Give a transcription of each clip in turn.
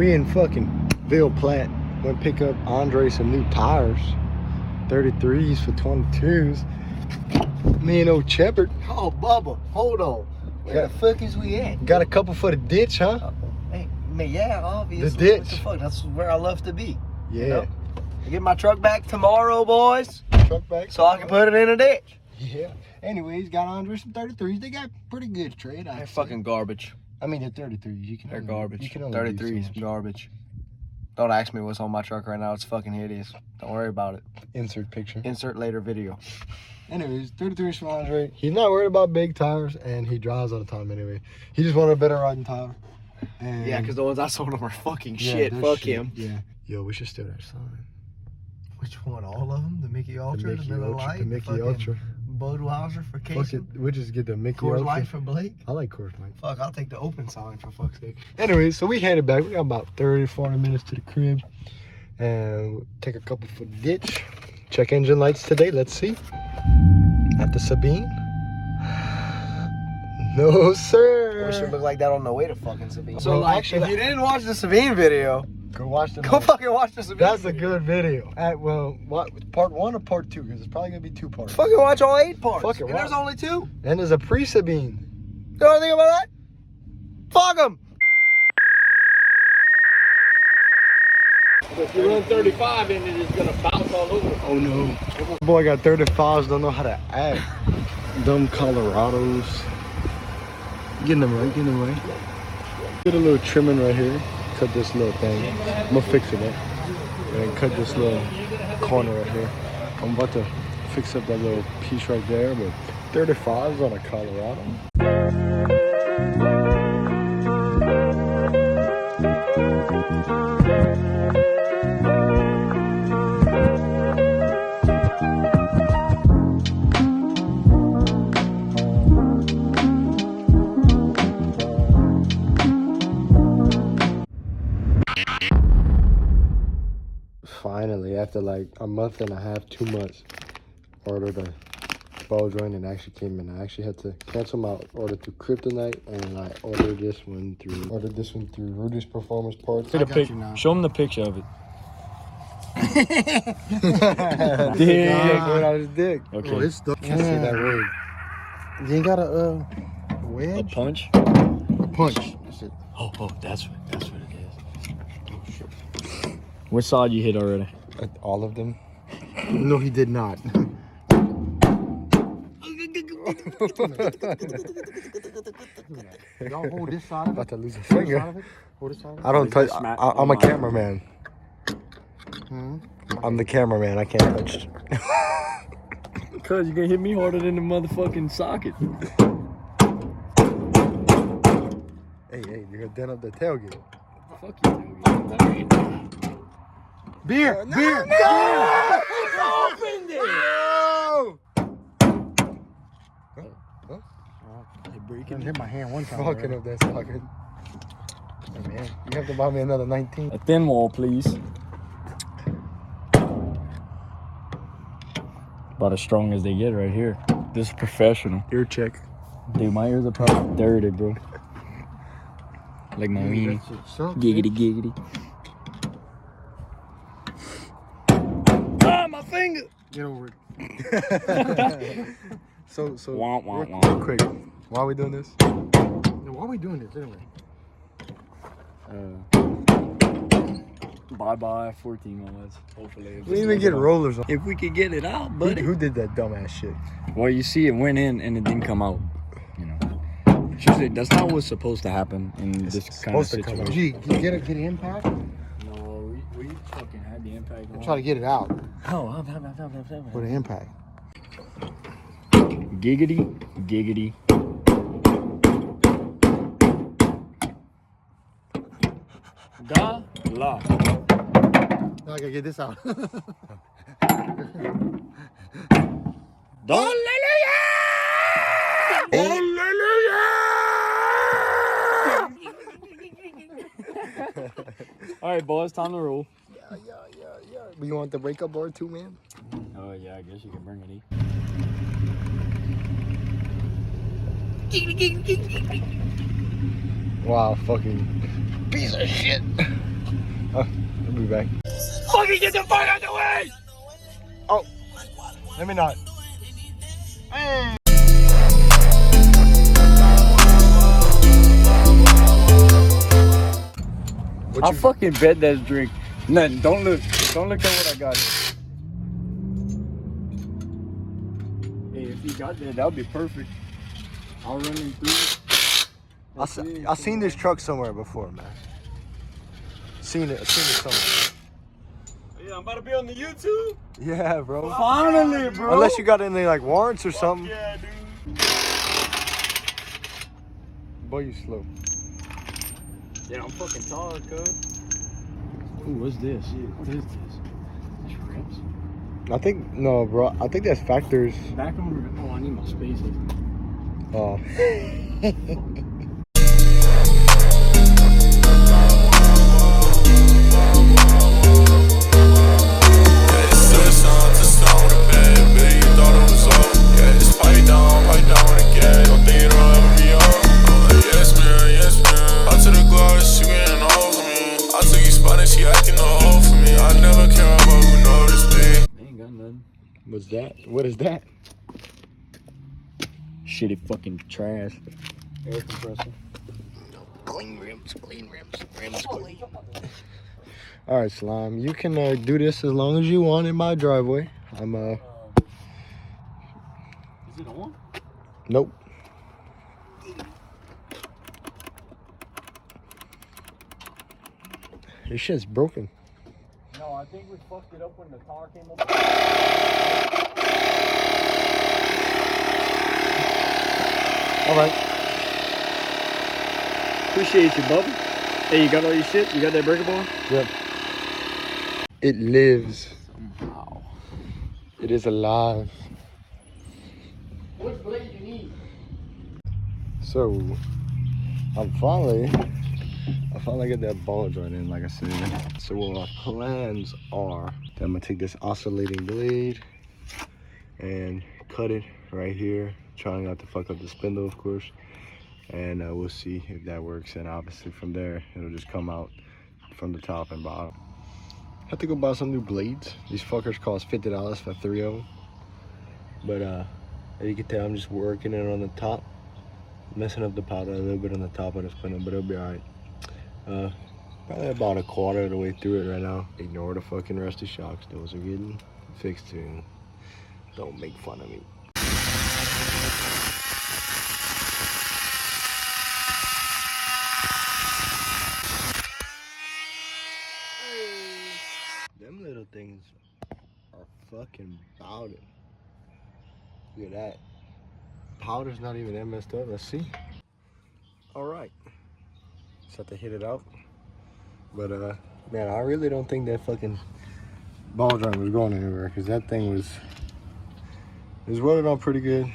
We in fucking Ville Platte. Went pick up Andre some new tires. 33s for 22s. Me and old Shepard. Oh, Bubba, hold on. Where the fuck is we at? Got a couple for the ditch, huh? Hey, man, yeah, obviously. The ditch. What the fuck? That's where I love to be. Yeah. You know? I get my truck back tomorrow, boys. Truck back. So I can put it in a ditch. Yeah. Anyways, got Andre some 33s. They got pretty good trade. They're fucking garbage. I mean, they're 33s. You can. They're only, garbage. You can only 33 is garbage. Don't ask me what's on my truck right now. It's fucking hideous. Don't worry about it. Insert picture. Insert later video. Anyways, 33s from Andre. He's not worried about big tires, and he drives all the time anyway. He just wanted a better riding tire. And Yeah, because the ones I sold him are fucking shit. they're Fuck shit. him. Yeah. Yo, we should steal that sign. Which one? All of them? The Mickey Ultra, The Mickey Miller Ultra. Lite, The Mickey fucking Ultra. Budweiser for Fuck Casey. it. We'll just get the Mickey Coors Ultra. Light for Blake. I like Coors Light. Fuck, I'll take the open sign for fuck's sake. Anyways, so we headed back. We got about 30, 40 minutes to the crib. And we'll take a couple for the ditch. Check engine lights today. Let's see. At the Sabine. No, sir. Wish it looked like that on the way to fucking Sabine. So, Well, like, actually, if you didn't watch the Sabine video, go watch the go fucking watch the Sabine That's video. a good video. Well, what, part 1 or part 2? Because it's probably going to be 2 parts. Fucking watch all 8 parts. Fuck it, And watch. there's only 2. And there's a pre-Sabine. You know anything about that? Fuck them. If you run 35 in it, it's gonna bounce all over. Oh no. Boy got 35s, don't know how to act. Dumb Colorados. Getting them right, getting them right. Get a little trimming right here. Cut this little thing. I'm gonna fix it up. And cut this little corner right here. I'm about to fix up that little piece right there, but 35s on a Colorado. Finally, after like a month and a half, 2 months, ordered a Balljoint and actually came in. I actually had to cancel my order through Kryptonite, and I ordered this one through Rudy's Performance Parts. Show them the picture of it. Dick. Going out his dick. Okay. Oh, it's stuck. Can't see that rig. You ain't got a wedge? A punch? A punch. That's it. Oh, that's what it is. Oh shit. Which side you hit already? All of them? No, he did not. Y'all hold this side of About to lose a finger. Hold this side of it. I don't touch. Smack I'm a my- cameraman. I'm the cameraman. I can't touch. Cause you gonna hit me harder than the motherfucking socket. Hey, you're gonna dent up the tailgate. Fuck you. Beer! No, beer! no! Opened it! No! I break I hit my hand one time. Fucking up that socket. Hey, man, you have to buy me another 19. A thin wall, please. About as strong as they get right here. This is professional. Ear check. Dude, my ears are probably dirty, bro. Like my weenie. Giggity, giggity. Ah, my finger! Get over it. so Wah, wah, real wah. quick, why are we doing this? Why are we doing this anyway? Bye-bye, 14 months. Hopefully. We didn't even get rollers on. If we could get it out, buddy. Who did that dumbass shit? Well, you see, it went in and it didn't come out. You know, usually that's not what's supposed to happen in this kind of supposed to come out. situation. Gee, get an impact? No, we fucking had the impact. I'm trying to get it out Oh, with an impact. giggity, giggity. Gala. Now I gotta get this out. Hallelujah! All right, boys, time to roll. Yeah. But you want the wake up board too, man? Oh yeah, I guess you can bring it in. Wow, fucking piece of shit. I'll be back. Fucking get the fuck out the way! Oh, let me not. Hey. I fucking bet that's drink. Nothing. Don't look. Don't look at what I got here. Hey, if you got that, that would be perfect. I'll run him through. I seen this truck somewhere before, man. Seen it somewhere. Yeah, I'm about to be on the YouTube. Yeah, bro. Finally, bro. Unless you got any like warrants or something. Yeah, dude. Boy, you slow. Yeah, I'm fucking tired, cuz. Ooh, what's this? What is this? Shrimps? I think no, bro. I think that's factors. Back on. Oh, I need my spaces. Oh. What's that? What is that? Shitty fucking trash. Air compressor. Clean rims, rims clean. All right, Slime. You can do this as long as you want in my driveway. I'm Is it on? Nope. Your shit's broken. No, I think we fucked it up when the car came up. All right. Appreciate you, Bubba. Hey, you got all your shit? You got that breaker bar? Yep. It lives. Somehow. It is alive. What blade you need? So, I finally get that ball joint in, like I said. So what my plans are, that I'm gonna take this oscillating blade and cut it right here, trying not to fuck up the spindle, of course. And we'll see if that works. And obviously from there, it'll just come out from the top and bottom. I have to go buy some new blades. These fuckers cost $50 for 3 of them. But as you can tell, I'm just working it on the top, messing up the powder a little bit on the top of the spindle, but it'll be all right. Probably about a quarter of the way through it right now. Ignore the fucking rusty shocks. Those are getting fixed too. Don't make fun of me. Them little things are fucking powdered. Look at that. Powder's not even that messed up. Let's see. All right. Just have to hit it out. But man, I really don't think that fucking ball joint was going anywhere, because that thing was running on pretty good.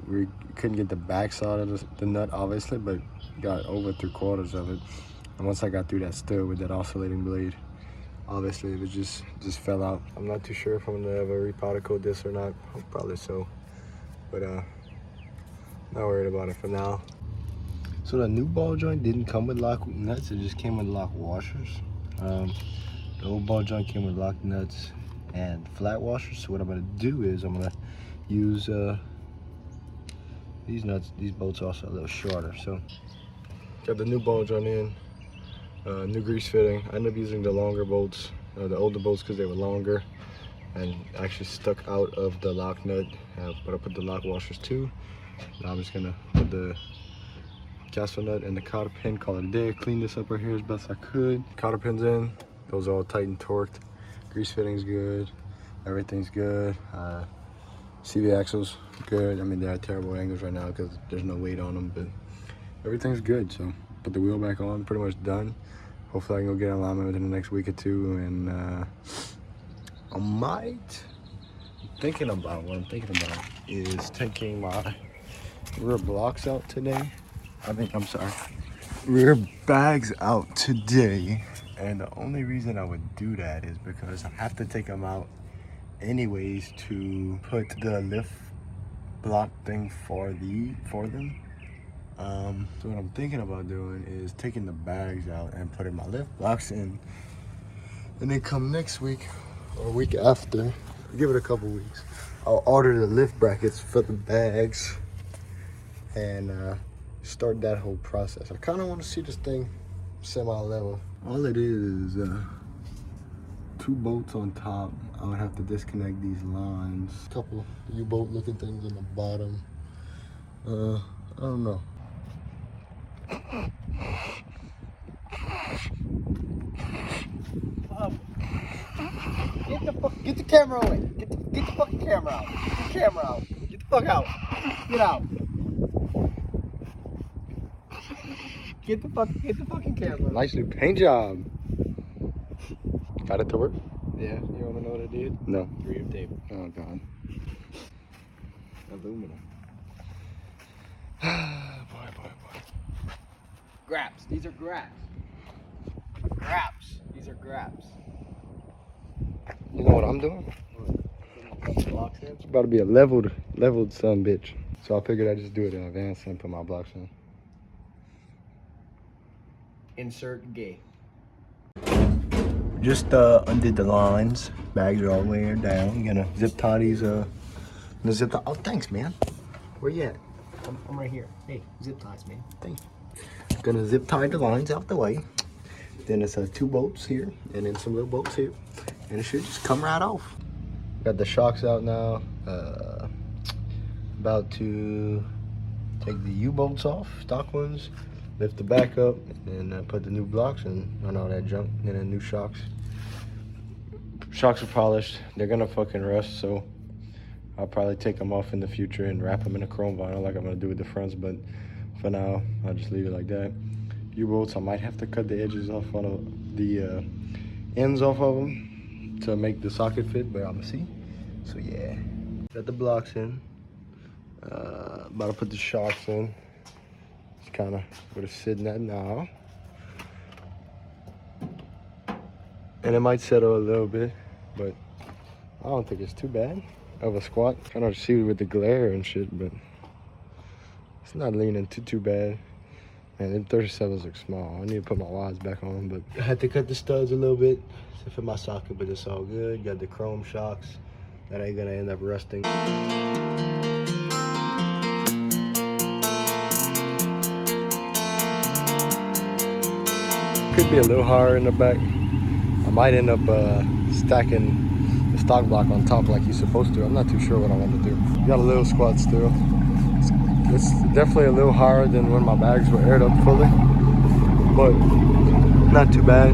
We couldn't get the backside of the nut, obviously, but got over 3/4 of it. And once I got through that stud with that oscillating blade, obviously it was just fell out. I'm not too sure if I'm gonna ever repowder coat this or not. Probably so, but not worried about it for now. So the new ball joint didn't come with lock nuts, it just came with lock washers. The old ball joint came with lock nuts and flat washers. So what I'm gonna do is I'm gonna use these nuts. These bolts are also a little shorter. So got the new ball joint in, new grease fitting. I ended up using the longer bolts, the older bolts, because they were longer and actually stuck out of the lock nut. But I put the lock washers too. Now I'm just gonna put the castle nut and the cotter pin, call it a day. Clean this up right here as best I could. Cotter pins in, those are all tight and torqued. Grease fitting's good, everything's good. CV axles, good. I mean, they're at terrible angles right now because there's no weight on them, but everything's good. So put the wheel back on, pretty much done. Hopefully I can go get an alignment within the next week or two, and I might, what I'm thinking about is taking my rear blocks out today. Rear bags out today. And the only reason I would do that is because I have to take them out anyways to put the lift block thing for them. So what I'm thinking about doing is taking the bags out and putting my lift box in. And then come next week or week after, give it a couple weeks, I'll order the lift brackets for the bags and start that whole process. I kind of want to see this thing semi-level. All it is 2 bolts on top. I would have to disconnect these lines. A couple U-bolt looking things on the bottom. I don't know. Get the camera away. Get the fucking camera out. Get the camera out. Get the fuck out. Get out. Get the fucking camera. Nice new paint job. Got it to work? Yeah, you wanna know what I did? No. Ream tape. Oh god. Aluminum. Boy. Graps. These are graps. These are graps. You know what I'm doing? Blocks in. It's about to be a leveled son bitch. So I figured I'd just do it in advance and put my blocks in. Insert gay. Just undid the lines. Bags are all the way down. You gonna zip tie these oh thanks man. Where you at? I'm right here. Hey, zip ties, man. Thanks. Gonna zip tie the lines out the way. Then it's 2 bolts here and then some little bolts here. And it should just come right off. Got the shocks out now. About to take the U-bolts off, stock ones, lift the back up, and then put the new blocks and run all that junk, and then new shocks. Shocks are polished. They're gonna fucking rust, so I'll probably take them off in the future and wrap them in a chrome vinyl like I'm gonna do with the fronts, but for now, I'll just leave it like that. U-bolts, I might have to cut the edges off on the ends off of them to make the socket fit, but I'm gonna see. So yeah, got the blocks in. About to put the shocks in. It's kind of where it's sitting at now. And it might settle a little bit, but I don't think it's too bad of a squat. I don't see with the glare and shit, but it's not leaning too bad. Man, them 37s look small. I need to put my wires back on, but I had to cut the studs a little bit to fit my socket, but it's all good. Got the chrome shocks that ain't gonna end up rusting. Could be a little higher in the back. I might end up stacking the stock block on top like you're supposed to. I'm not too sure what I want to do. Got a little squat still. It's definitely a little higher than when my bags were aired up fully, but not too bad.